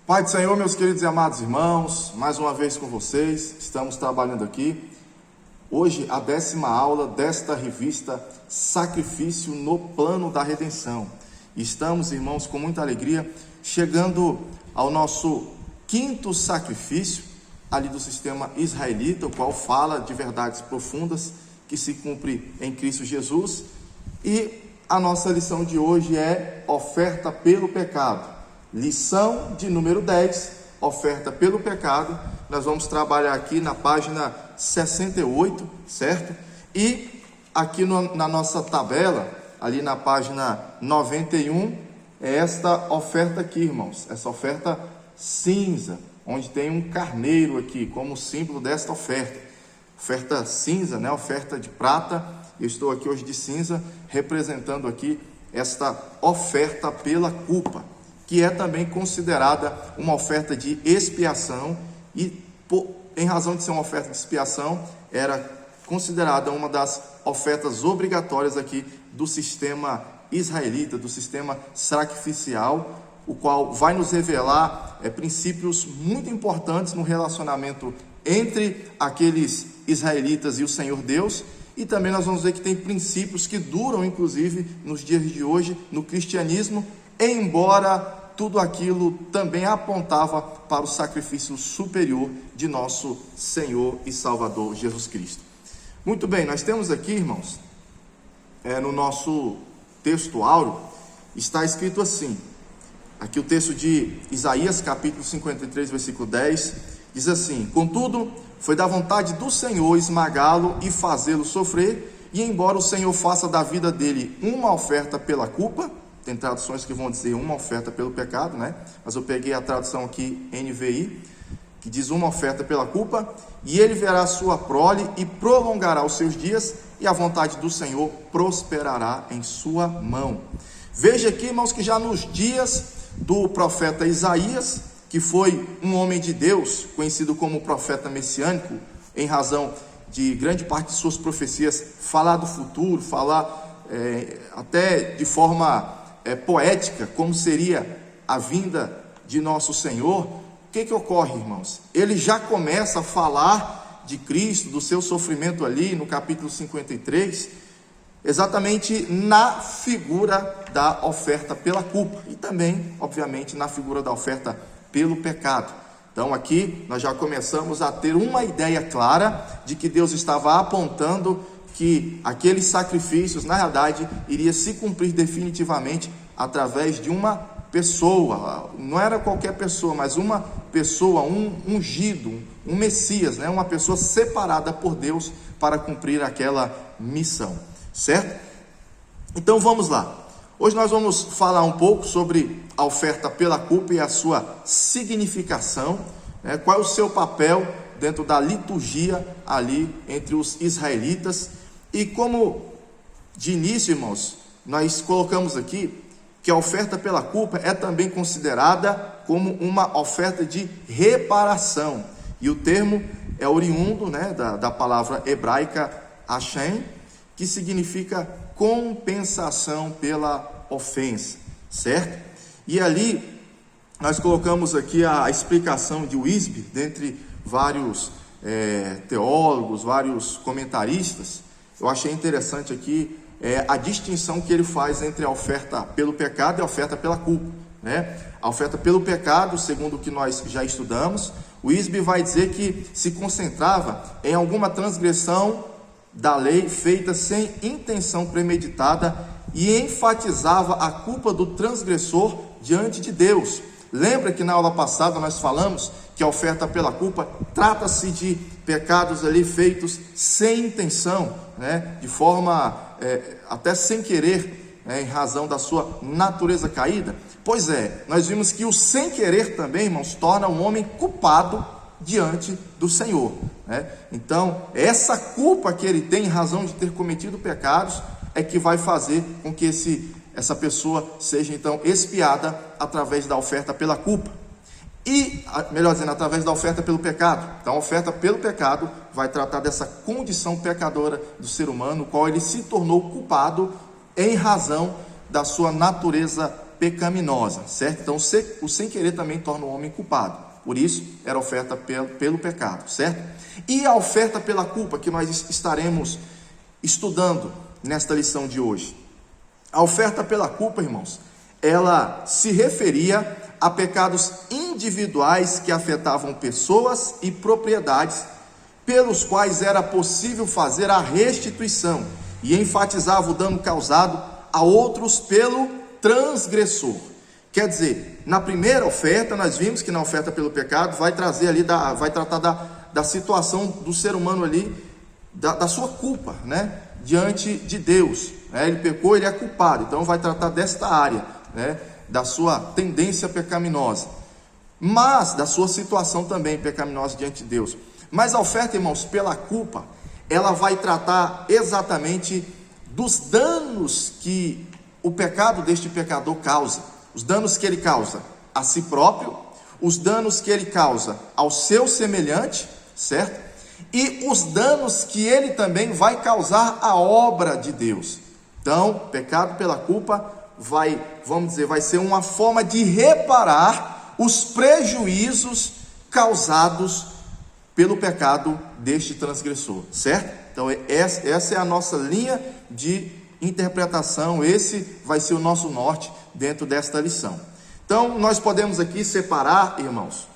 Pai do Senhor, meus queridos e amados irmãos, mais uma vez com vocês, estamos trabalhando aqui. Hoje, a 10ª aula desta revista Sacrifício no Plano da Redenção. Estamos, irmãos, com muita alegria, chegando ao nosso 5º sacrifício, ali do sistema israelita, o qual fala de verdades profundas que se cumpre em Cristo Jesus. E a nossa lição de hoje é oferta pelo pecado. Lição de número 10, oferta pelo pecado. Nós vamos trabalhar aqui na página 68, certo? E aqui na nossa tabela, ali na página 91, é esta oferta aqui, irmãos. Essa oferta cinza, onde tem um carneiro aqui, como símbolo desta oferta. Oferta cinza, né? Oferta de prata. Eu estou aqui hoje de cinza, representando aqui esta oferta pela culpa, que é também considerada uma oferta de expiação, e em razão de ser uma oferta de expiação, era considerada uma das ofertas obrigatórias aqui do sistema israelita, do sistema sacrificial, o qual vai nos revelar princípios muito importantes no relacionamento entre aqueles israelitas e o Senhor Deus. E também nós vamos ver que tem princípios que duram, inclusive, nos dias de hoje, no cristianismo, embora tudo aquilo também apontava para o sacrifício superior de nosso Senhor e Salvador Jesus Cristo. Muito bem, nós temos aqui, irmãos, no nosso texto áureo, está escrito assim, aqui o texto de Isaías, capítulo 53, versículo 10, diz assim: contudo, foi da vontade do Senhor esmagá-lo e fazê-lo sofrer, e embora o Senhor faça da vida dele uma oferta pela culpa, tem traduções que vão dizer uma oferta pelo pecado, né? Mas eu peguei a tradução aqui, NVI, que diz uma oferta pela culpa, e ele verá a sua prole e prolongará os seus dias, e a vontade do Senhor prosperará em sua mão. Veja aqui, irmãos, que já nos dias do profeta Isaías, que foi um homem de Deus, conhecido como profeta messiânico, em razão de grande parte de suas profecias falar do futuro, falar até de forma poética, como seria a vinda de nosso Senhor. O que ocorre, irmãos? Ele já começa a falar de Cristo, do seu sofrimento ali no capítulo 53, exatamente na figura da oferta pela culpa, e também, obviamente, na figura da oferta pelo pecado. Então aqui nós já começamos a ter uma ideia clara de que Deus estava apontando que aqueles sacrifícios, na verdade, iria se cumprir definitivamente através de uma pessoa. Não era qualquer pessoa, mas uma pessoa, um ungido, um Messias, né? Uma pessoa separada por Deus para cumprir aquela missão, certo? Então vamos lá. Hoje nós vamos falar um pouco sobre a oferta pela culpa e a sua significação, né? Qual é o seu papel dentro da liturgia ali entre os israelitas. E como de início, irmãos, nós colocamos aqui que a oferta pela culpa é também considerada como uma oferta de reparação, e o termo é oriundo, né, da palavra hebraica Hashem, que significa compensação pela ofensa, certo? E ali nós colocamos aqui a explicação de Wisby, dentre vários teólogos, vários comentaristas. Eu achei interessante aqui a distinção que ele faz entre a oferta pelo pecado e a oferta pela culpa, né? A oferta pelo pecado, segundo o que nós já estudamos, o Wisby vai dizer que se concentrava em alguma transgressão da lei feita sem intenção premeditada e enfatizava a culpa do transgressor diante de Deus. Lembra que na aula passada nós falamos que a oferta pela culpa trata-se de pecados ali feitos sem intenção, né? De forma até sem querer, né? Em razão da sua natureza caída. Pois é, nós vimos que o sem querer também, irmãos, torna um homem culpado diante do Senhor, né? Então, essa culpa que ele tem em razão de ter cometido pecados é que vai fazer com que essa pessoa seja então expiada através da oferta pela culpa. E, melhor dizendo, através da oferta pelo pecado. Então, a oferta pelo pecado vai tratar dessa condição pecadora do ser humano, no qual ele se tornou culpado em razão da sua natureza pecaminosa, certo? Então o sem querer também torna o homem culpado, por isso era oferta pelo pecado, certo? E a oferta pela culpa, que nós estaremos estudando nesta lição de hoje. A oferta pela culpa, irmãos, ela se referia a pecados individuais que afetavam pessoas e propriedades, pelos quais era possível fazer a restituição, e enfatizava o dano causado a outros pelo transgressor. Quer dizer, na primeira oferta, nós vimos que na oferta pelo pecado vai tratar da situação do ser humano ali, da sua culpa, né, diante de Deus, né? Ele pecou, ele é culpado, então vai tratar desta área, né, da sua tendência pecaminosa, mas da sua situação também pecaminosa diante de Deus. Mas a oferta, irmãos, pela culpa, ela vai tratar exatamente dos danos que o pecado deste pecador causa, os danos que ele causa a si próprio, os danos que ele causa ao seu semelhante, certo? E os danos que ele também vai causar à obra de Deus. Então, pecado pela culpa vai ser uma forma de reparar os prejuízos causados pelo pecado deste transgressor, certo? Então essa é a nossa linha de interpretação, esse vai ser o nosso norte dentro desta lição. Então nós podemos aqui separar, irmãos,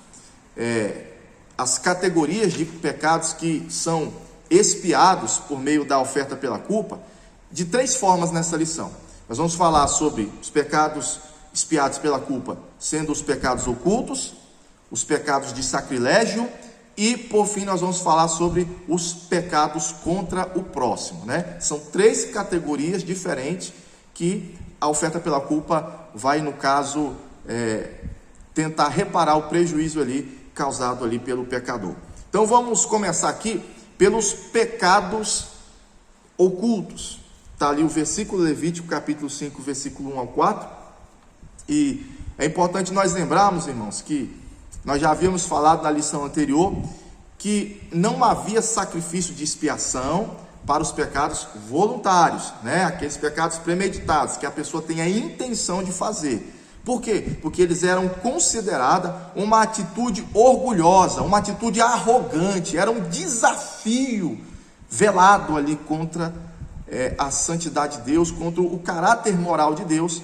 as categorias de pecados que são expiados por meio da oferta pela culpa, de três formas nessa lição. Nós vamos falar sobre os pecados expiados pela culpa, sendo os pecados ocultos, os pecados de sacrilégio, e por fim nós vamos falar sobre os pecados contra o próximo, né? São três categorias diferentes que a oferta pela culpa vai, no caso, tentar reparar o prejuízo ali causado ali pelo pecador. Então vamos começar aqui pelos pecados ocultos. Está ali o versículo Levítico, capítulo 5, versículo 1 ao 4. E é importante nós lembrarmos, irmãos, que nós já havíamos falado na lição anterior que não havia sacrifício de expiação para os pecados voluntários, né? Aqueles pecados premeditados, que a pessoa tem a intenção de fazer. Por quê? Porque eles eram considerados uma atitude orgulhosa, uma atitude arrogante, era um desafio velado ali contra a santidade de Deus, contra o caráter moral de Deus,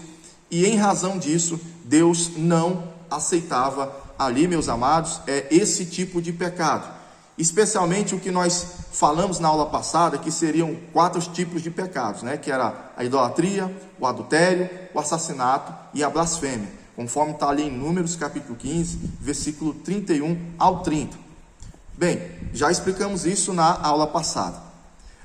e em razão disso, Deus não aceitava ali, meus amados, esse tipo de pecado. Especialmente o que nós falamos na aula passada, que seriam 4 tipos de pecados, né? Que era a idolatria, o adultério, o assassinato e a blasfêmia, conforme está ali em Números capítulo 15, versículo 31 ao 30. Bem, já explicamos isso na aula passada.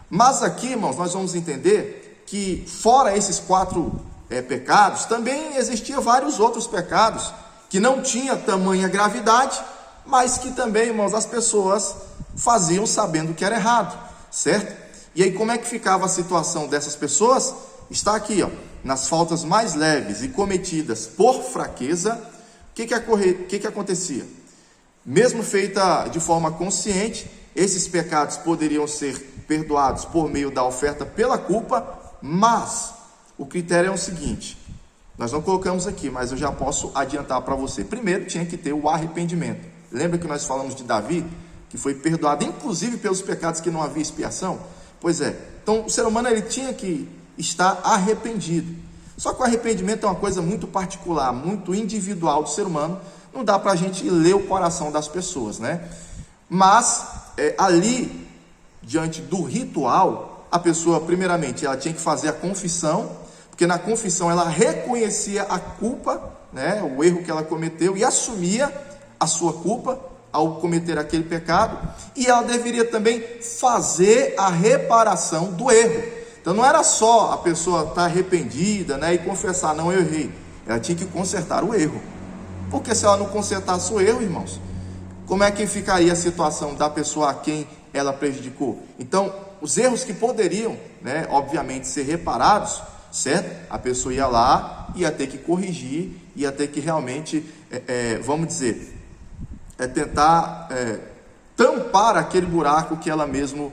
Mas aqui, irmãos, nós vamos entender que fora esses 4 pecados, também existiam vários outros pecados que não tinha tamanha gravidade, mas que também, irmãos, as pessoas faziam sabendo que era errado, certo? E aí como é que ficava a situação dessas pessoas? Está aqui, ó, nas faltas mais leves e cometidas por fraqueza, o que acontecia? Mesmo feita de forma consciente, esses pecados poderiam ser perdoados por meio da oferta pela culpa, mas o critério é o seguinte: nós não colocamos aqui, mas eu já posso adiantar para você. Primeiro tinha que ter o arrependimento. Lembra que nós falamos de Davi, que foi perdoado inclusive pelos pecados que não havia expiação? Pois é, então o ser humano ele tinha que estar arrependido. Só que o arrependimento é uma coisa muito particular, muito individual do ser humano, não dá para a gente ler o coração das pessoas, né? Mas ali, diante do ritual, a pessoa primeiramente ela tinha que fazer a confissão, porque na confissão ela reconhecia a culpa, né, o erro que ela cometeu, e assumia a sua culpa ao cometer aquele pecado, e ela deveria também fazer a reparação do erro. Então não era só a pessoa estar arrependida, né, e confessar, não, eu errei. Ela tinha que consertar o erro, porque se ela não consertasse o erro, irmãos, como é que ficaria a situação da pessoa a quem ela prejudicou? Então os erros que poderiam, né, obviamente ser reparados, certo? A pessoa ia lá, ia ter que corrigir, ia ter que realmente, vamos dizer, tentar tampar aquele buraco que ela mesmo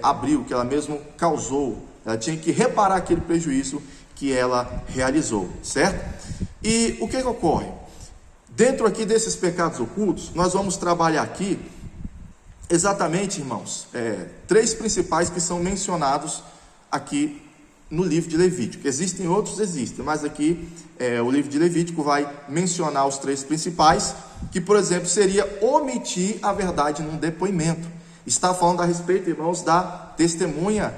abriu, que ela mesmo causou. Ela tinha que reparar aquele prejuízo que ela realizou, certo? E o que ocorre? Dentro aqui desses pecados ocultos, nós vamos trabalhar aqui exatamente, irmãos, três principais que são mencionados aqui no livro de Levítico. Existem outros, mas aqui o livro de Levítico vai mencionar os três principais, que, por exemplo, seria omitir a verdade num depoimento. Está falando a respeito, irmãos, da testemunha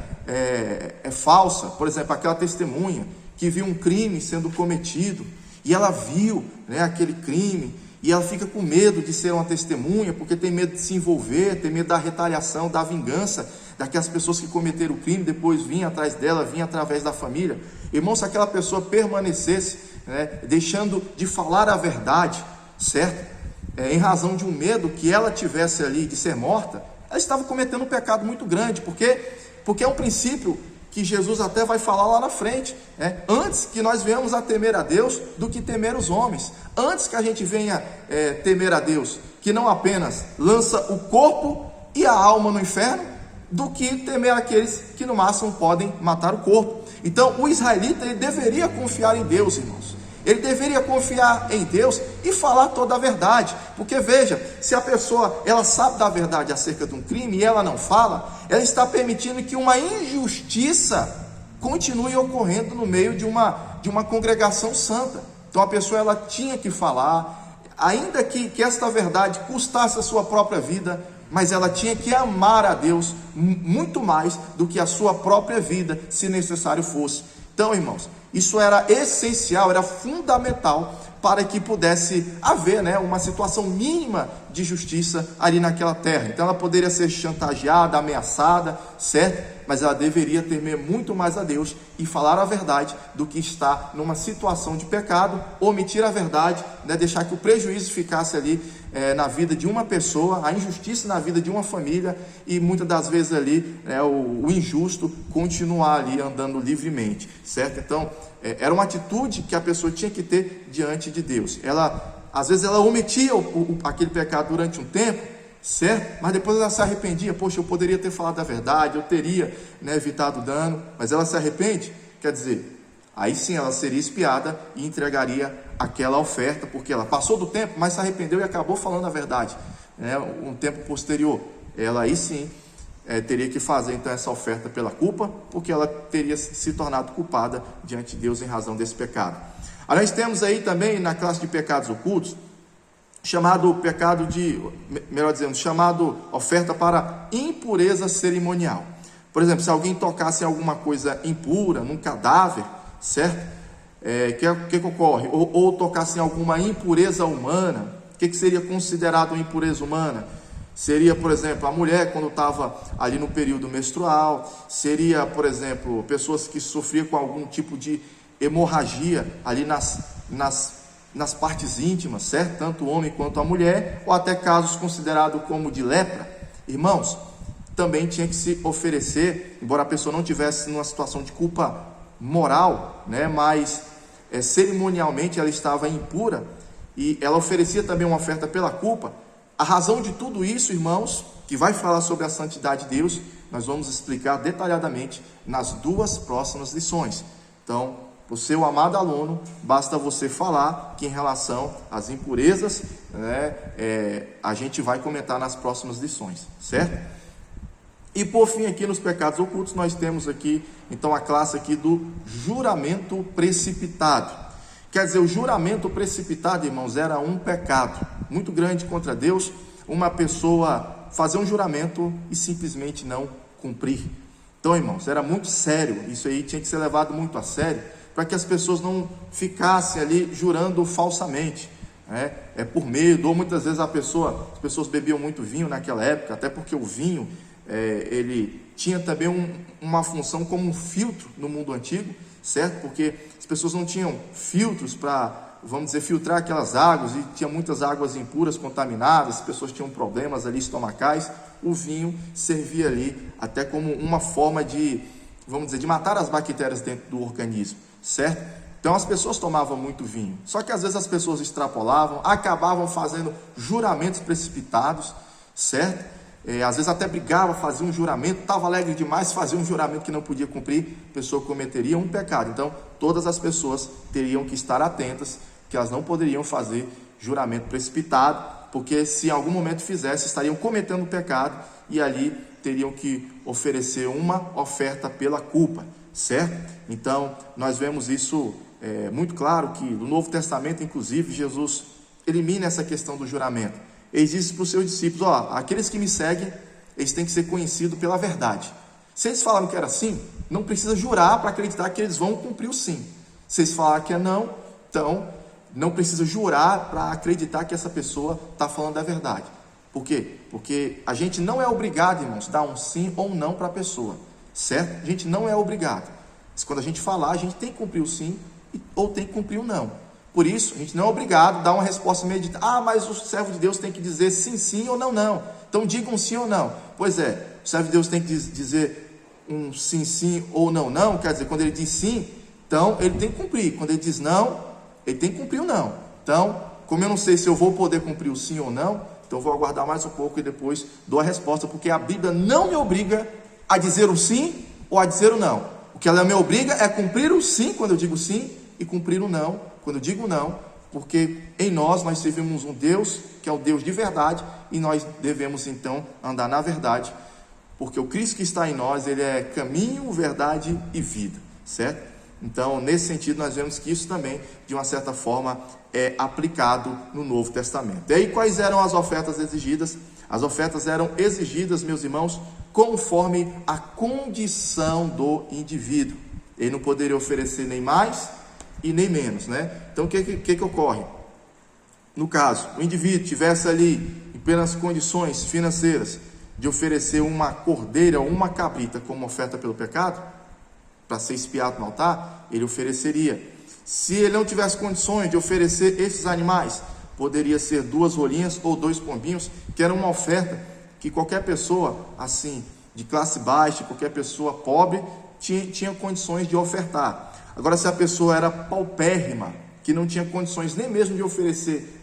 falsa. Por exemplo, aquela testemunha que viu um crime sendo cometido, e ela viu, aquele crime, e ela fica com medo de ser uma testemunha, porque tem medo de se envolver, tem medo da retaliação, da vingança, daquelas pessoas que cometeram o crime, depois vinham atrás dela, vinham através da família. Irmão, se aquela pessoa permanecesse, deixando de falar a verdade, certo? Em razão de um medo que ela tivesse ali de ser morta, ela estava cometendo um pecado muito grande, porque é um princípio que Jesus até vai falar lá na frente, antes que nós venhamos a temer a Deus do que temer os homens, antes que a gente venha temer a Deus, que não apenas lança o corpo e a alma no inferno, do que temer aqueles que no máximo podem matar o corpo. Então o israelita, ele deveria confiar em Deus, irmãos. Ele deveria confiar em Deus e falar toda a verdade, porque veja, se a pessoa ela sabe da verdade acerca de um crime e ela não fala, ela está permitindo que uma injustiça continue ocorrendo no meio de uma congregação santa. Então a pessoa ela tinha que falar, ainda que esta verdade custasse a sua própria vida, mas ela tinha que amar a Deus muito mais do que a sua própria vida, se necessário fosse. Então, irmãos, isso era essencial, era fundamental para que pudesse haver uma situação mínima de justiça ali naquela terra. Então ela poderia ser chantageada, ameaçada, certo? Mas ela deveria temer muito mais a Deus e falar a verdade do que estar numa situação de pecado, omitir a verdade, deixar que o prejuízo ficasse ali na vida de uma pessoa, a injustiça na vida de uma família e muitas das vezes ali o injusto continuar ali andando livremente, certo? Então era uma atitude que a pessoa tinha que ter diante de Deus. Às vezes ela omitia aquele pecado durante um tempo, certo? Mas depois ela se arrependia. Poxa, eu poderia ter falado a verdade, eu teria evitado o dano, mas ela se arrepende, quer dizer, aí sim ela seria espiada e entregaria aquela oferta, porque ela passou do tempo, mas se arrependeu e acabou falando a verdade, um tempo posterior, ela aí sim teria que fazer então essa oferta pela culpa, porque ela teria se tornado culpada diante de Deus em razão desse pecado. Aí nós temos aí também na classe de pecados ocultos, chamado chamado oferta para impureza cerimonial. Por exemplo, se alguém tocasse em alguma coisa impura, num cadáver, certo? Que ocorre? Ou tocasse em alguma impureza humana. O que seria considerado uma impureza humana? Seria, por exemplo, a mulher quando estava ali no período menstrual, seria, por exemplo, pessoas que sofriam com algum tipo de hemorragia ali nas partes íntimas, certo? Tanto o homem quanto a mulher, ou até casos considerados como de lepra. Irmãos, também tinha que se oferecer, embora a pessoa não tivesse numa situação de culpa moral, mas cerimonialmente ela estava impura, e ela oferecia também uma oferta pela culpa. A razão de tudo isso, irmãos, que vai falar sobre a santidade de Deus, nós vamos explicar detalhadamente nas duas próximas lições. Então, o seu amado aluno, basta você falar que em relação às impurezas, a gente vai comentar nas próximas lições, certo? E por fim aqui nos pecados ocultos, nós temos aqui, então a classe aqui do juramento precipitado. Quer dizer, o juramento precipitado, irmãos, era um pecado muito grande contra Deus, uma pessoa fazer um juramento e simplesmente não cumprir. Então, irmãos, era muito sério, isso aí tinha que ser levado muito a sério, para que as pessoas não ficassem ali jurando falsamente, por medo, ou muitas vezes as pessoas bebiam muito vinho naquela época, até porque o vinho, ele tinha também uma função como um filtro no mundo antigo, certo? Porque as pessoas não tinham filtros para, vamos dizer, filtrar aquelas águas, e tinha muitas águas impuras, contaminadas, as pessoas tinham problemas ali estomacais. O vinho servia ali até como uma forma de, vamos dizer, de matar as bactérias dentro do organismo, certo? Então as pessoas tomavam muito vinho, só que às vezes as pessoas extrapolavam, acabavam fazendo juramentos precipitados, certo? Às vezes até brigava, fazia um juramento, estava alegre demais, fazia um juramento que não podia cumprir, a pessoa cometeria um pecado. Então todas as pessoas teriam que estar atentas que elas não poderiam fazer juramento precipitado, porque se em algum momento fizesse, estariam cometendo pecado e ali teriam que oferecer uma oferta pela culpa, certo? Então, nós vemos isso muito claro, que no Novo Testamento, inclusive, Jesus elimina essa questão do juramento. Ele disse para os seus discípulos: aqueles que me seguem, eles têm que ser conhecidos pela verdade. Se eles falaram que era sim, não precisa jurar para acreditar que eles vão cumprir o sim. Se eles falaram que é não, então não precisa jurar para acreditar que essa pessoa está falando a verdade. Por quê? Porque a gente não é obrigado, irmãos, a dar um sim ou não para a pessoa, certo? A gente não é obrigado. Mas quando a gente falar, a gente tem que cumprir o sim ou tem que cumprir o não. Por isso, a gente não é obrigado a dar uma resposta imediata. Mas o servo de Deus tem que dizer sim, sim ou não, não. Então diga um sim ou não. Pois é, o servo de Deus tem que dizer um sim, sim ou não, não. Quer dizer, quando ele diz sim, então ele tem que cumprir. Quando ele diz não, ele tem que cumprir o não. Então, como eu não sei se eu vou poder cumprir o sim ou não, então eu vou aguardar mais um pouco e depois dou a resposta, porque a Bíblia não me obriga a dizer o sim ou a dizer o não. O que ela me obriga é cumprir o sim quando eu digo sim e cumprir o não quando eu digo não, porque em nós servimos um Deus que é o Deus de verdade e nós devemos então andar na verdade, porque o Cristo que está em nós, ele é caminho, verdade e vida, certo? Então, nesse sentido, nós vemos que isso também, de uma certa forma, é aplicado no Novo Testamento. E aí, quais eram as ofertas exigidas? As ofertas eram exigidas, meus irmãos, conforme a condição do indivíduo. Ele não poderia oferecer nem mais e nem menos, né? Então, o que ocorre? No caso, o indivíduo tivesse ali, em plenas condições financeiras, de oferecer uma cordeira ou uma cabrita como oferta pelo pecado, para ser expiado no altar, ele ofereceria. Se ele não tivesse condições de oferecer esses animais, poderia ser 2 rolinhas ou 2 pombinhos, que era uma oferta que qualquer pessoa, assim, de classe baixa, qualquer pessoa pobre, tinha condições de ofertar. Agora, se a pessoa era paupérrima, que não tinha condições nem mesmo de oferecer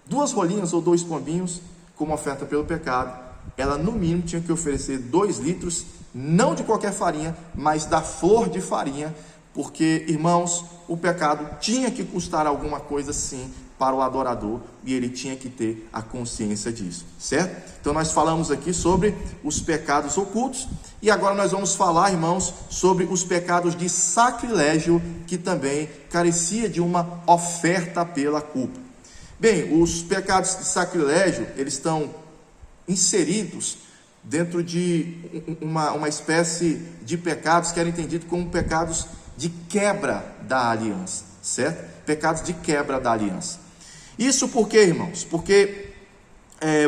2 rolinhas ou 2 pombinhos como oferta pelo pecado, ela no mínimo tinha que oferecer 2 litros, não de qualquer farinha, mas da flor de farinha, porque, irmãos, o pecado tinha que custar alguma coisa sim para o adorador, e ele tinha que ter a consciência disso, certo? Então nós falamos aqui sobre os pecados ocultos, e agora nós vamos falar, irmãos, sobre os pecados de sacrilégio, que também carecia de uma oferta pela culpa. Bem, os pecados de sacrilégio, eles estão inseridos dentro de uma espécie de pecados que eram entendidos como pecados de quebra da aliança, certo? Pecados de quebra da aliança. Isso por quê, irmãos? Porque,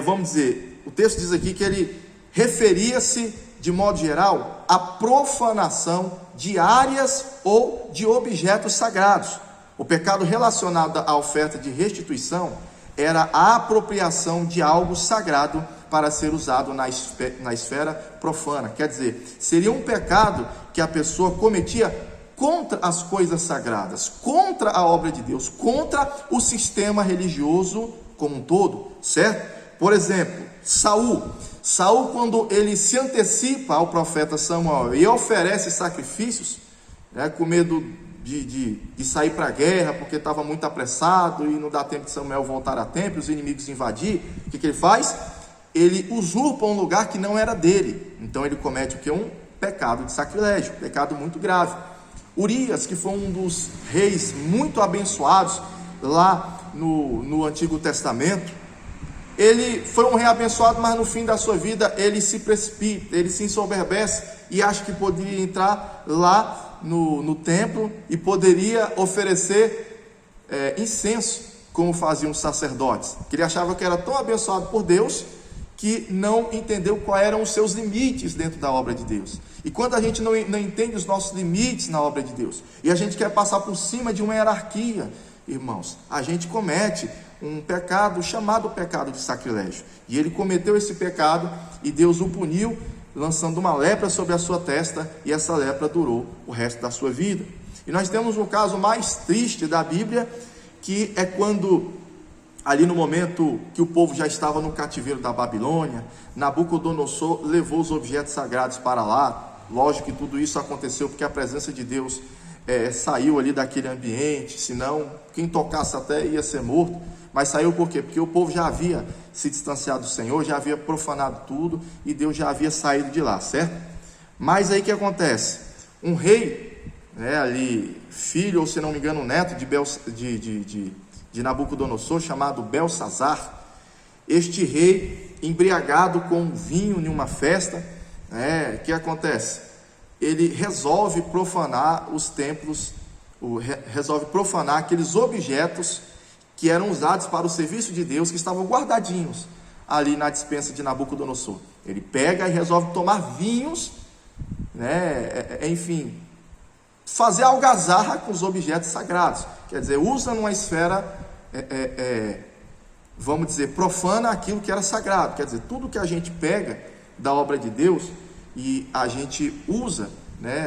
vamos dizer, o texto diz aqui que ele referia-se, de modo geral, à profanação de áreas ou de objetos sagrados. O pecado relacionado à oferta de restituição era a apropriação de algo sagrado para ser usado na esfera profana. Quer dizer, seria um pecado que a pessoa cometia contra as coisas sagradas, contra a obra de Deus, contra o sistema religioso como um todo, certo? Por exemplo, Saul, quando ele se antecipa ao profeta Samuel e oferece sacrifícios, com medo de sair para a guerra, porque estava muito apressado e não dá tempo de Samuel voltar a tempo, os inimigos invadir, o que ele faz? Ele usurpa um lugar que não era dele. Então ele comete o que? Um pecado de sacrilégio, um pecado muito grave. Urias, que foi um dos reis muito abençoados lá no Antigo Testamento, ele foi um rei abençoado, mas no fim da sua vida ele se precipita, ele se ensoberbece e acha que poderia entrar lá no templo e poderia oferecer incenso, como faziam os sacerdotes, que ele achava que era tão abençoado por Deus, que não entendeu quais eram os seus limites dentro da obra de Deus. E quando a gente não entende os nossos limites na obra de Deus, e a gente quer passar por cima de uma hierarquia, irmãos, a gente comete um pecado chamado pecado de sacrilégio. E ele cometeu esse pecado, e Deus o puniu, lançando uma lepra sobre a sua testa, e essa lepra durou o resto da sua vida. E nós temos um caso mais triste da Bíblia, que é quando, ali no momento que o povo já estava no cativeiro da Babilônia, Nabucodonosor levou os objetos sagrados para lá. Lógico que tudo isso aconteceu porque a presença de Deus saiu ali daquele ambiente, senão quem tocasse até ia ser morto. Mas saiu por quê? Porque o povo já havia se distanciado do Senhor, já havia profanado tudo, e Deus já havia saído de lá, certo? Mas aí o que acontece? Um rei, ali, filho, ou se não me engano, neto de Nabucodonosor, chamado Belsazar, este rei, embriagado com vinho em uma festa, o que acontece? Ele resolve profanar os templos, resolve profanar aqueles objetos que eram usados para o serviço de Deus, que estavam guardadinhos ali na despensa de Nabucodonosor. Ele pega e resolve tomar vinhos, enfim, fazer algazarra com os objetos sagrados. Quer dizer, usa numa esfera, vamos dizer, profana aquilo que era sagrado. Quer dizer, tudo que a gente pega da obra de Deus e a gente usa,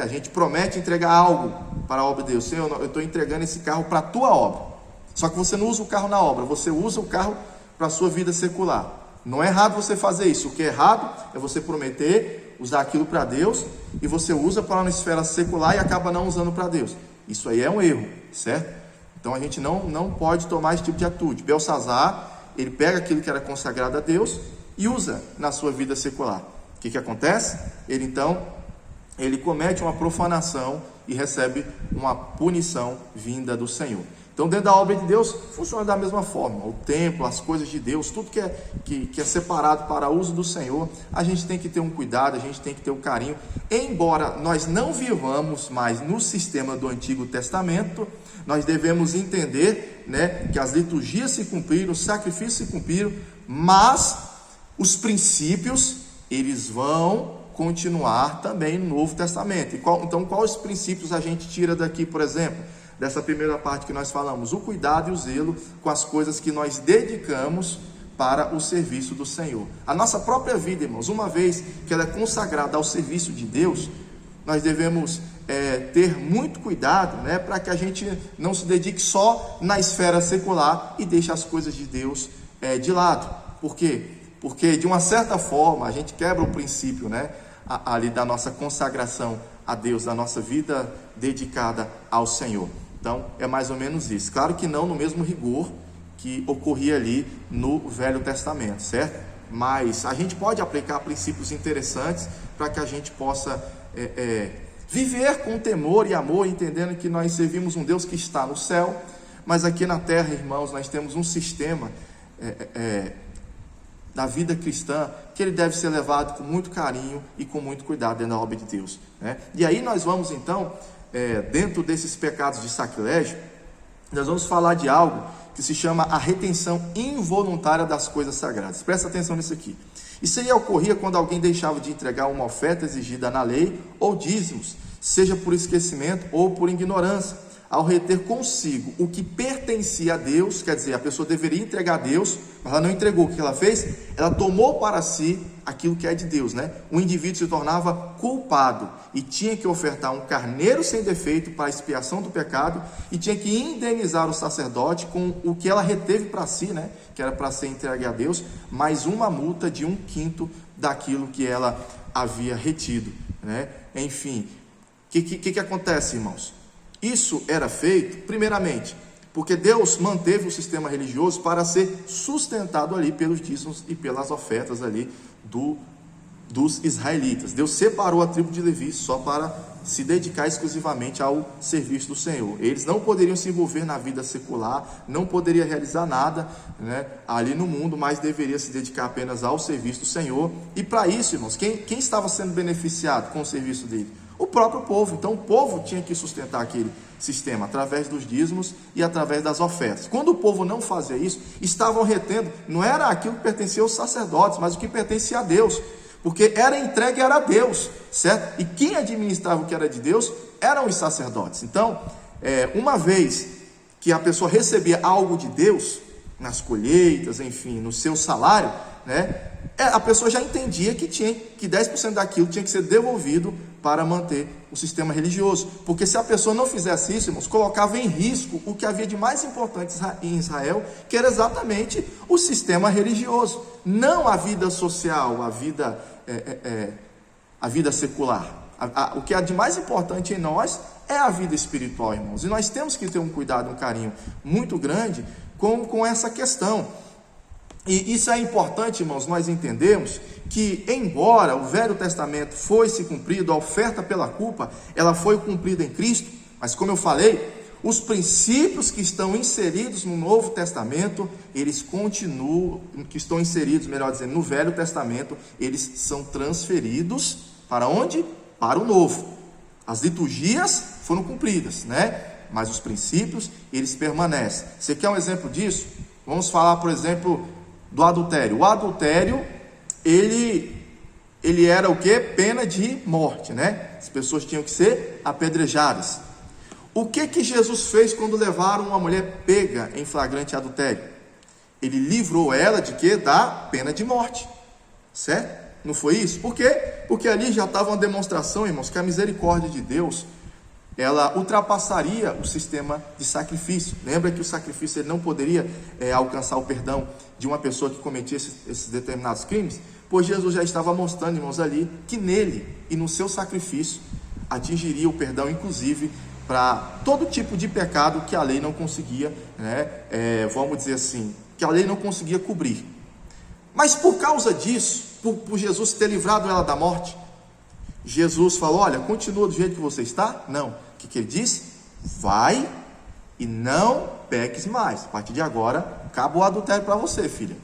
a gente promete entregar algo para a obra de Deus. Senhor, eu estou entregando esse carro para a tua obra. Só que você não usa o carro na obra, você usa o carro para a sua vida secular. Não é errado você fazer isso. O que é errado é você prometer usar aquilo para Deus e você usa para uma esfera secular e acaba não usando para Deus. Isso aí é um erro, certo? Então a gente não pode tomar esse tipo de atitude. Belsazar, ele pega aquilo que era consagrado a Deus e usa na sua vida secular. O que acontece? Ele comete uma profanação e recebe uma punição vinda do Senhor. Então, dentro da obra de Deus, funciona da mesma forma. O templo, as coisas de Deus, tudo que é separado para uso do Senhor, a gente tem que ter um cuidado, a gente tem que ter um carinho. Embora nós não vivamos mais no sistema do Antigo Testamento, nós devemos entender, que as liturgias se cumpriram, os sacrifícios se cumpriram, mas os princípios, eles vão continuar também no Novo Testamento. Então, quais princípios a gente tira daqui, por exemplo? Dessa primeira parte que nós falamos, o cuidado e o zelo com as coisas que nós dedicamos para o serviço do Senhor. A nossa própria vida, irmãos, uma vez que ela é consagrada ao serviço de Deus, nós devemos ter muito cuidado, para que a gente não se dedique só na esfera secular e deixe as coisas de Deus de lado. Por quê? Porque de uma certa forma a gente quebra o princípio, ali da nossa consagração a Deus, da nossa vida dedicada ao Senhor. Então, é mais ou menos isso. Claro que não no mesmo rigor que ocorria ali no Velho Testamento, certo? Mas a gente pode aplicar princípios interessantes para que a gente possa viver com temor e amor, entendendo que nós servimos um Deus que está no céu, mas aqui na terra, irmãos, nós temos um sistema da vida cristã que ele deve ser levado com muito carinho e com muito cuidado dentro da obra de Deus. E aí nós vamos então, dentro desses pecados de sacrilégio, nós vamos falar de algo que se chama a retenção involuntária das coisas sagradas. Presta atenção nisso aqui. Isso aí ocorria quando alguém deixava de entregar uma oferta exigida na lei ou dízimos, seja por esquecimento ou por ignorância. Ao reter consigo o que pertencia a Deus, quer dizer, a pessoa deveria entregar a Deus, mas ela não entregou. O que ela fez? Ela tomou para si aquilo que é de Deus, O indivíduo se tornava culpado e tinha que ofertar um carneiro sem defeito para a expiação do pecado e tinha que indenizar o sacerdote com o que ela reteve para si, que era para ser entregue a Deus, mais uma multa de 1/5 daquilo que ela havia retido, Enfim, o que acontece, irmãos? Isso era feito, primeiramente, porque Deus manteve o sistema religioso para ser sustentado ali pelos dízimos e pelas ofertas ali dos israelitas. Deus separou a tribo de Levi só para se dedicar exclusivamente ao serviço do Senhor. Eles não poderiam se envolver na vida secular, não poderiam realizar nada, ali no mundo, mas deveria se dedicar apenas ao serviço do Senhor. E para isso, irmãos, quem estava sendo beneficiado com o serviço dele? O próprio povo. Então o povo tinha que sustentar aquele sistema através dos dízimos e através das ofertas. Quando o povo não fazia isso, estavam retendo, não era aquilo que pertencia aos sacerdotes, mas o que pertencia a Deus, porque era entregue a Deus, certo? E quem administrava o que era de Deus eram os sacerdotes. Então, uma vez que a pessoa recebia algo de Deus, nas colheitas, enfim, no seu salário, a pessoa já entendia que 10% daquilo tinha que ser devolvido para manter o sistema religioso, porque se a pessoa não fizesse isso, irmãos, colocava em risco o que havia de mais importante em Israel, que era exatamente o sistema religioso, não a vida social, a vida secular. O que é de mais importante em nós é a vida espiritual, irmãos. E nós temos que ter um cuidado, um carinho muito grande com essa questão. E isso é importante, irmãos, nós entendemos que, embora o Velho Testamento fosse cumprido, a oferta pela culpa, ela foi cumprida em Cristo, mas como eu falei, os princípios que estão inseridos no Novo Testamento, eles continuam, que estão inseridos, melhor dizendo, no Velho Testamento, eles são transferidos para onde? Para o Novo. As liturgias foram cumpridas, né? Mas os princípios, eles permanecem. Você quer um exemplo disso? Vamos falar, por exemplo, do adultério. O adultério, ele era o quê? Pena de morte, né? As pessoas tinham que ser apedrejadas. O que Jesus fez quando levaram uma mulher pega em flagrante adultério? Ele livrou ela de quê? Da pena de morte, certo? Não foi isso? Por quê? Porque ali já estava uma demonstração, irmãos, que a misericórdia de Deus, ela ultrapassaria o sistema de sacrifício. Lembra que o sacrifício ele não poderia alcançar o perdão de uma pessoa que cometia esses determinados crimes? Pois Jesus já estava mostrando, irmãos, ali, que nele e no seu sacrifício atingiria o perdão, inclusive, para todo tipo de pecado que a lei não conseguia, né? Vamos dizer assim, que a lei não conseguia cobrir. Mas por causa disso, por Jesus ter livrado ela da morte, Jesus falou: olha, continua do jeito que você está? Não. O que ele disse? Vai e não peques mais. A partir de agora, acabou o adultério para você, filha.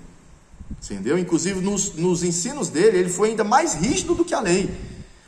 Entendeu? Inclusive nos ensinos dele, ele foi ainda mais rígido do que a lei.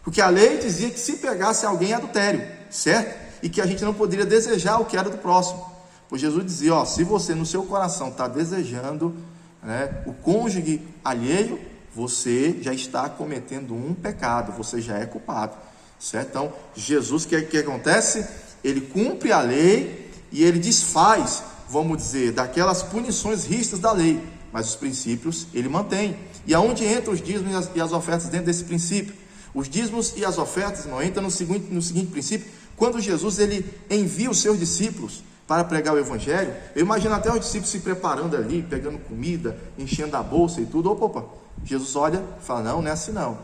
Porque a lei dizia que se pegasse alguém, é adultério, certo? E que a gente não poderia desejar o que era do próximo. Pois Jesus dizia: ó, se você no seu coração está desejando, né, o cônjuge alheio, você já está cometendo um pecado, você já é culpado, certo? Então, Jesus, o que acontece? Ele cumpre a lei e ele desfaz, vamos dizer, daquelas punições rígidas da lei, mas os princípios ele mantém. E aonde entram os dízimos e as ofertas dentro desse princípio? Os dízimos e as ofertas, irmão, entram no seguinte princípio. Quando Jesus ele envia os seus discípulos para pregar o evangelho, eu imagino até os discípulos se preparando ali, pegando comida, enchendo a bolsa e tudo. Opa, Jesus olha e fala: não é assim não.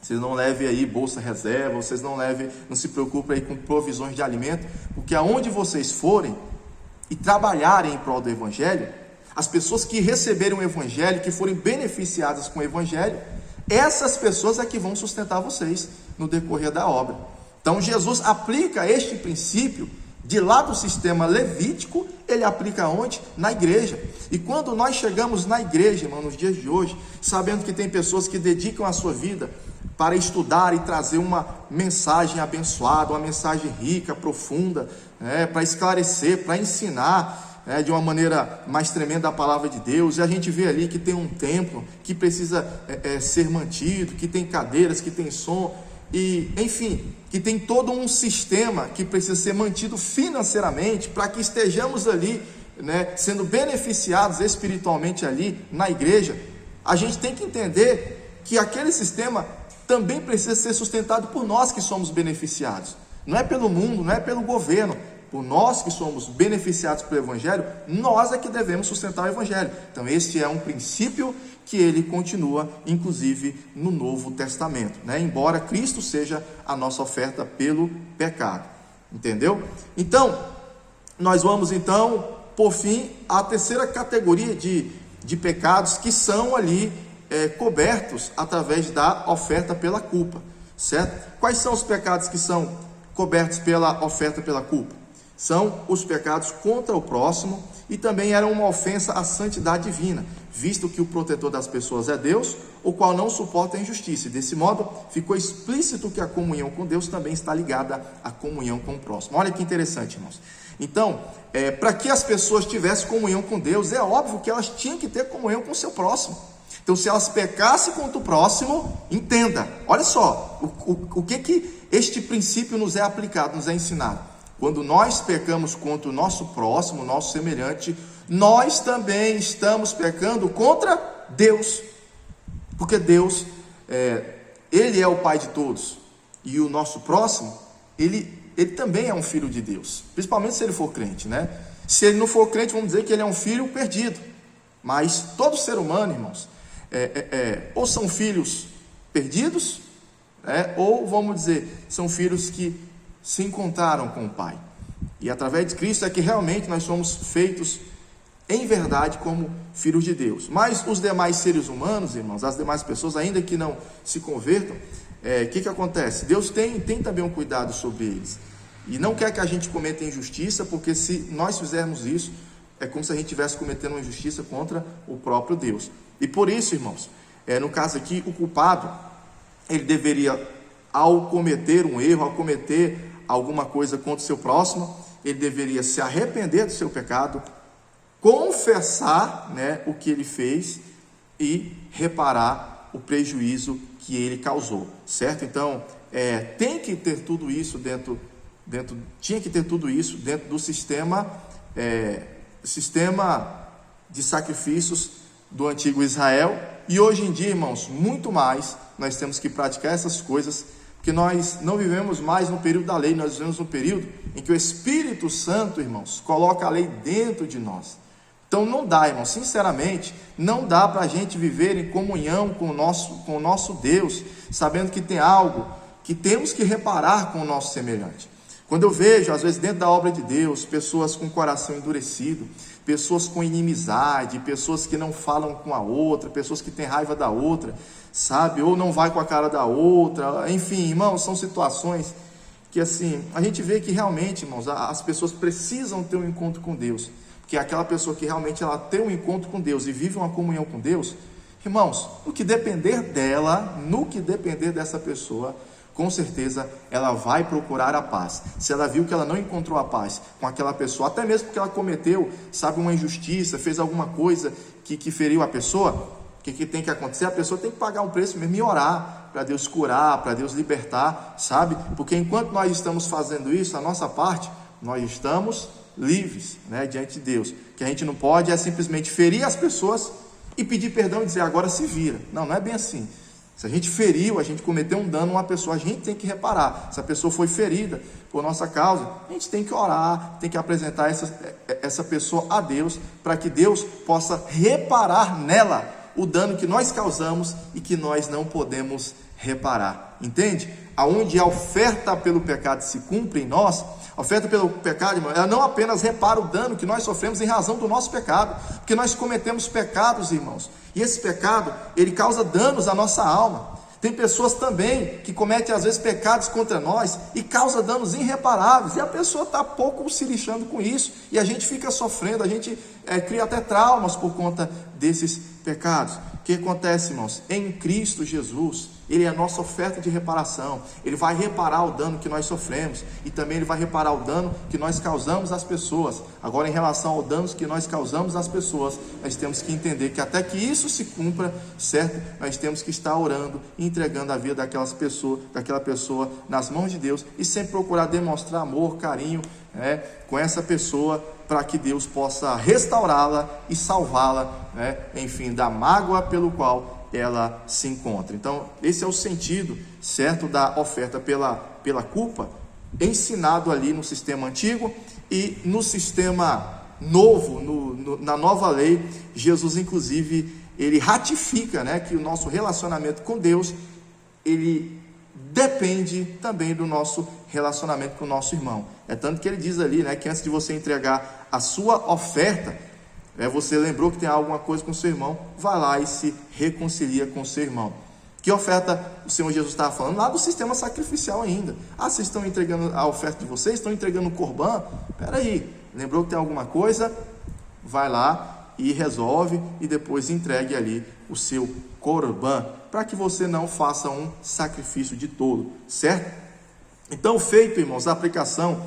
Vocês não levem aí bolsa reserva, vocês não se preocupem aí com provisões de alimento, porque aonde vocês forem e trabalharem em prol do evangelho, as pessoas que receberem o evangelho, que forem beneficiadas com o evangelho, essas pessoas é que vão sustentar vocês no decorrer da obra. Então Jesus aplica este princípio de lá do sistema levítico, ele aplica onde? Na igreja. E quando nós chegamos na igreja, irmão, nos dias de hoje, sabendo que tem pessoas que dedicam a sua vida para estudar e trazer uma mensagem abençoada, uma mensagem rica, profunda, para esclarecer, para ensinar, de uma maneira mais tremenda a palavra de Deus. E a gente vê ali que tem um templo que precisa ser mantido, que tem cadeiras, que tem som, e enfim, que tem todo um sistema que precisa ser mantido financeiramente para que estejamos ali, sendo beneficiados espiritualmente ali na igreja. A gente tem que entender que aquele sistema também precisa ser sustentado por nós que somos beneficiados. Não é pelo mundo, não é pelo governo. Por nós que somos beneficiados pelo evangelho, nós é que devemos sustentar o evangelho. Então este é um princípio que ele continua, inclusive, no Novo Testamento, embora Cristo seja a nossa oferta pelo pecado, entendeu? Então, nós vamos por fim, à terceira categoria de pecados que são ali cobertos através da oferta pela culpa, certo? Quais são os pecados que são cobertos pela oferta pela culpa? São os pecados contra o próximo e também era uma ofensa à santidade divina, visto que o protetor das pessoas é Deus, o qual não suporta a injustiça. E desse modo, ficou explícito que a comunhão com Deus também está ligada à comunhão com o próximo. Olha que interessante, irmãos. Então, para que as pessoas tivessem comunhão com Deus, é óbvio que elas tinham que ter comunhão com o seu próximo. Então, se elas pecassem contra o próximo, entenda, olha só, o que este princípio nos é aplicado, nos é ensinado. Quando nós pecamos contra o nosso próximo, o nosso semelhante, nós também estamos pecando contra Deus, porque Deus, Ele é o Pai de todos, e o nosso próximo, ele também é um filho de Deus, principalmente se ele for crente, Se ele não for crente, vamos dizer que ele é um filho perdido, mas todo ser humano, irmãos, ou são filhos perdidos, ou vamos dizer, são filhos que se encontraram com o Pai. E através de Cristo é que realmente nós somos feitos em verdade como filhos de Deus. Mas os demais seres humanos, irmãos, as demais pessoas, ainda que não se convertam, o que acontece? Deus tem também um cuidado sobre eles, e não quer que a gente cometa injustiça, porque se nós fizermos isso, é como se a gente estivesse cometendo uma injustiça contra o próprio Deus. E por isso, irmãos, no caso aqui, o culpado, ele deveria, ao cometer um erro, ao cometer alguma coisa contra o seu próximo, ele deveria se arrepender do seu pecado, confessar, o que ele fez e reparar o prejuízo que ele causou, certo? Então, tem que ter tudo isso tinha que ter tudo isso dentro do sistema de sacrifícios do antigo Israel. E hoje em dia, irmãos, muito mais nós temos que praticar essas coisas, porque nós não vivemos mais no período da lei, nós vivemos no período em que o Espírito Santo, irmãos, coloca a lei dentro de nós. Então não dá, irmão, sinceramente, não dá para a gente viver em comunhão com o nosso Deus, sabendo que tem algo que temos que reparar com o nosso semelhante. Quando eu vejo, às vezes, dentro da obra de Deus, pessoas com o coração endurecido, pessoas com inimizade, pessoas que não falam com a outra, pessoas que têm raiva da outra, sabe, ou não vai com a cara da outra, enfim, irmãos, são situações que, assim, a gente vê que realmente, irmãos, as pessoas precisam ter um encontro com Deus. Que é aquela pessoa que realmente ela tem um encontro com Deus e vive uma comunhão com Deus, irmãos, no que depender dessa pessoa, com certeza ela vai procurar a paz. Se ela viu que ela não encontrou a paz com aquela pessoa, até mesmo porque ela cometeu, sabe, uma injustiça, fez alguma coisa que feriu a pessoa, o que tem que acontecer? A pessoa tem que pagar um preço mesmo e orar para Deus curar, para Deus libertar, sabe? Porque enquanto nós estamos fazendo isso, a nossa parte, nós estamos livres, diante de Deus. Que a gente não pode é simplesmente ferir as pessoas e pedir perdão e dizer agora se vira. Não é bem assim. Se a gente feriu, a gente cometeu um dano a uma pessoa, a gente tem que reparar. Se a pessoa foi ferida por nossa causa, a gente tem que orar, tem que apresentar essa pessoa a Deus, para que Deus possa reparar nela o dano que nós causamos e que nós não podemos reparar. Entende? Aonde a oferta pelo pecado se cumpre em nós, a oferta pelo pecado, irmão, ela não apenas repara o dano que nós sofremos em razão do nosso pecado, porque nós cometemos pecados, irmãos, e esse pecado, ele causa danos à nossa alma. Tem pessoas também que cometem às vezes pecados contra nós e causa danos irreparáveis, e a pessoa está pouco se lixando com isso, e a gente fica sofrendo, a gente cria até traumas por conta desses pecados. O que acontece, irmãos? Em Cristo Jesus, Ele é a nossa oferta de reparação. Ele vai reparar o dano que nós sofremos, e também Ele vai reparar o dano que nós causamos às pessoas. Agora, em relação ao dano que nós causamos às pessoas, nós temos que entender que até que isso se cumpra, certo? Nós temos que estar orando e entregando a vida daquela pessoa nas mãos de Deus, e sempre procurar demonstrar amor, carinho, com essa pessoa, para que Deus possa restaurá-la e salvá-la, enfim, da mágoa pelo qual ela se encontra. Então, esse é o sentido, certo, da oferta pela culpa, ensinado ali no sistema antigo. E no sistema novo, na nova lei, Jesus, inclusive, ele ratifica, que o nosso relacionamento com Deus, ele depende também do nosso relacionamento com o nosso irmão. É tanto que ele diz ali, que antes de você entregar a sua oferta, você lembrou que tem alguma coisa com o seu irmão, vai lá e se reconcilia com o seu irmão. Que oferta o Senhor Jesus estava falando? Lá do sistema sacrificial ainda. Vocês estão entregando a oferta de vocês? Estão entregando o corban? Espera aí, lembrou que tem alguma coisa? Vai lá e resolve, e depois entregue ali o seu corban, para que você não faça um sacrifício de tolo, certo? Então, feito, irmãos, a aplicação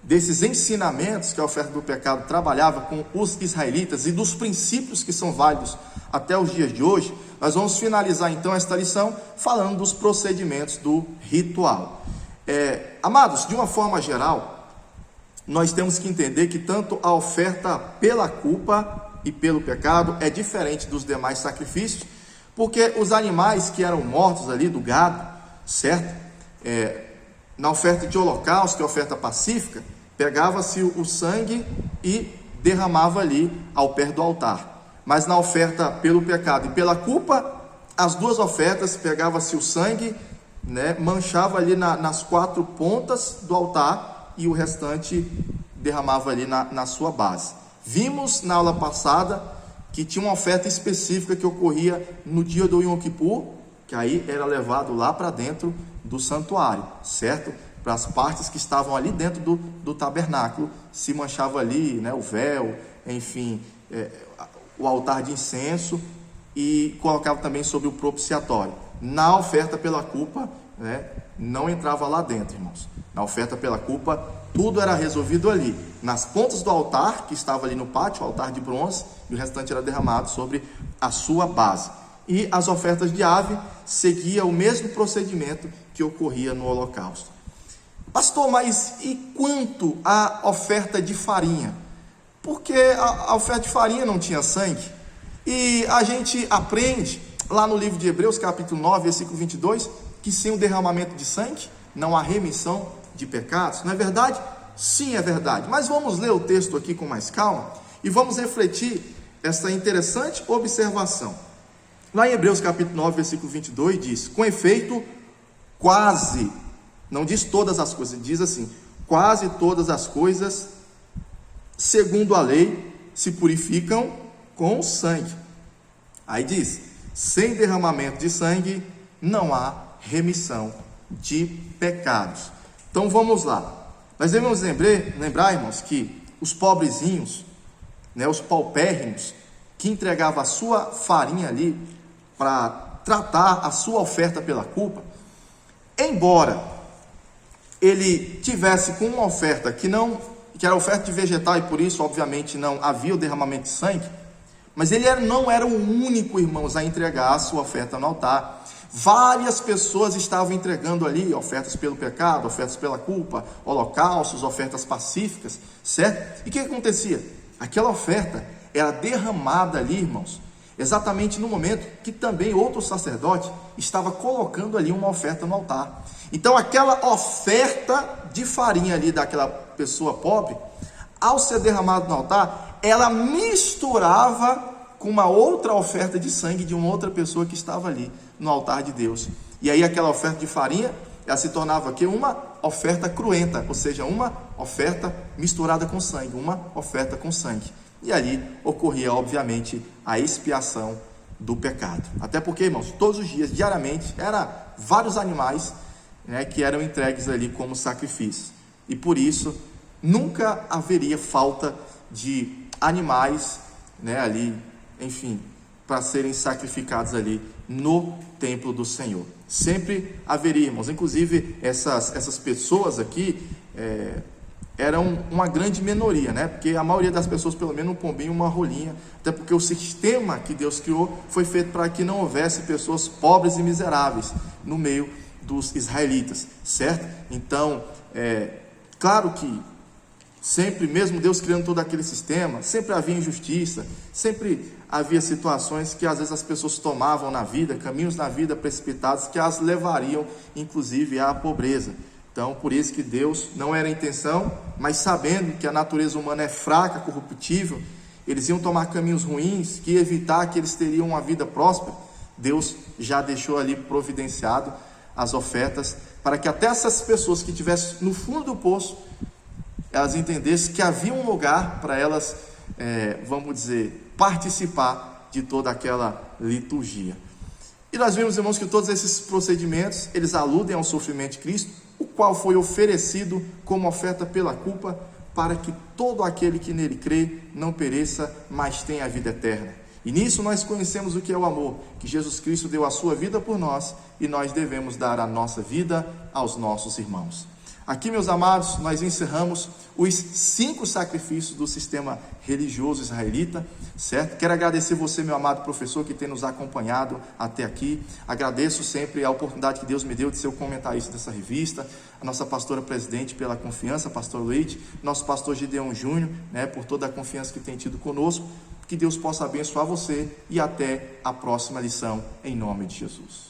desses ensinamentos que a oferta do pecado trabalhava com os israelitas e dos princípios que são válidos até os dias de hoje, nós vamos finalizar então esta lição falando dos procedimentos do ritual. Amados, de uma forma geral, nós temos que entender que tanto a oferta pela culpa e pelo pecado é diferente dos demais sacrifícios, porque os animais que eram mortos ali do gado, certo? Na oferta de holocausto, que é a oferta pacífica, pegava-se o sangue e derramava ali ao pé do altar. Mas na oferta pelo pecado e pela culpa, as duas ofertas, pegava-se o sangue, né, manchava ali nas quatro pontas do altar e o restante derramava ali na sua base. Vimos na aula passada que tinha uma oferta específica que ocorria no dia do Yom Kippur, que aí era levado lá para dentro do santuário, certo? Para as partes que estavam ali dentro do tabernáculo, se manchava ali, né, o véu, enfim, o altar de incenso, e colocava também sobre o propiciatório. Na oferta pela culpa, né, não entrava lá dentro, irmãos. Na oferta pela culpa, tudo era resolvido ali, nas pontas do altar, que estava ali no pátio, o altar de bronze, e o restante era derramado sobre a sua base. E as ofertas de ave seguiam o mesmo procedimento que ocorria no holocausto. Pastor, mas e quanto à oferta de farinha? Porque a oferta de farinha não tinha sangue. E a gente aprende lá no livro de Hebreus, capítulo 9, versículo 22, que sem o derramamento de sangue não há remissão de pecados. Não é verdade? Sim, é verdade. Mas vamos ler o texto aqui com mais calma e vamos refletir essa interessante observação. Lá em Hebreus capítulo 9, versículo 22 diz: com efeito, quase, não diz todas as coisas, diz assim: quase todas as coisas, segundo a lei, se purificam com sangue. Aí diz: sem derramamento de sangue não há remissão de pecados. Então vamos lá. Nós devemos lembrar, irmãos, que os pobrezinhos, né, os paupérrimos, que entregavam a sua farinha ali para tratar a sua oferta pela culpa, embora ele tivesse com uma oferta que era oferta de vegetal e por isso obviamente não havia o derramamento de sangue, mas ele não era o único, irmãos, a entregar a sua oferta no altar. Várias pessoas estavam entregando ali ofertas pelo pecado, ofertas pela culpa, holocaustos, ofertas pacíficas, certo? E o que acontecia? Aquela oferta era derramada ali, irmãos, exatamente no momento que também outro sacerdote estava colocando ali uma oferta no altar. Então aquela oferta de farinha ali daquela pessoa pobre, ao ser derramada no altar, ela misturava com uma outra oferta de sangue de uma outra pessoa que estava ali no altar de Deus. E aí aquela oferta de farinha, ela se tornava aqui uma oferta cruenta, ou seja, uma oferta misturada com sangue, uma oferta com sangue. E ali ocorria, obviamente, a expiação do pecado. Até porque, irmãos, todos os dias, diariamente, eram vários animais, né, que eram entregues ali como sacrifício. E por isso, nunca haveria falta de animais, né, ali, enfim, para serem sacrificados ali no templo do Senhor. Sempre haveria, irmãos. Inclusive, essas pessoas aqui eram uma grande minoria, né? Porque a maioria das pessoas, pelo menos um pombinho, uma rolinha. Até porque o sistema que Deus criou foi feito para que não houvesse pessoas pobres e miseráveis no meio dos israelitas, certo? Então, claro que sempre, mesmo Deus criando todo aquele sistema, sempre havia injustiça, sempre havia situações que às vezes as pessoas tomavam na vida, caminhos na vida precipitados que as levariam, inclusive, à pobreza. Então, por isso que Deus, não era a intenção, mas sabendo que a natureza humana é fraca, corruptível, eles iam tomar caminhos ruins, que ia evitar que eles teriam uma vida próspera. Deus já deixou ali providenciado as ofertas, para que até essas pessoas que estivessem no fundo do poço, elas entendessem que havia um lugar para elas, vamos dizer, participar de toda aquela liturgia. E nós vimos, irmãos, que todos esses procedimentos, eles aludem ao sofrimento de Cristo, o qual foi oferecido como oferta pela culpa, para que todo aquele que nele crê não pereça, mas tenha a vida eterna. E nisso nós conhecemos o que é o amor, que Jesus Cristo deu a sua vida por nós, e nós devemos dar a nossa vida aos nossos irmãos. Aqui, meus amados, nós encerramos os 5 sacrifícios do sistema religioso israelita, certo? Quero agradecer você, meu amado professor, que tem nos acompanhado até aqui. Agradeço sempre a oportunidade que Deus me deu de ser o comentarista dessa revista, a nossa pastora presidente pela confiança, pastor Leite, nosso pastor Gideon Júnior, né, por toda a confiança que tem tido conosco. Que Deus possa abençoar você e até a próxima lição, em nome de Jesus.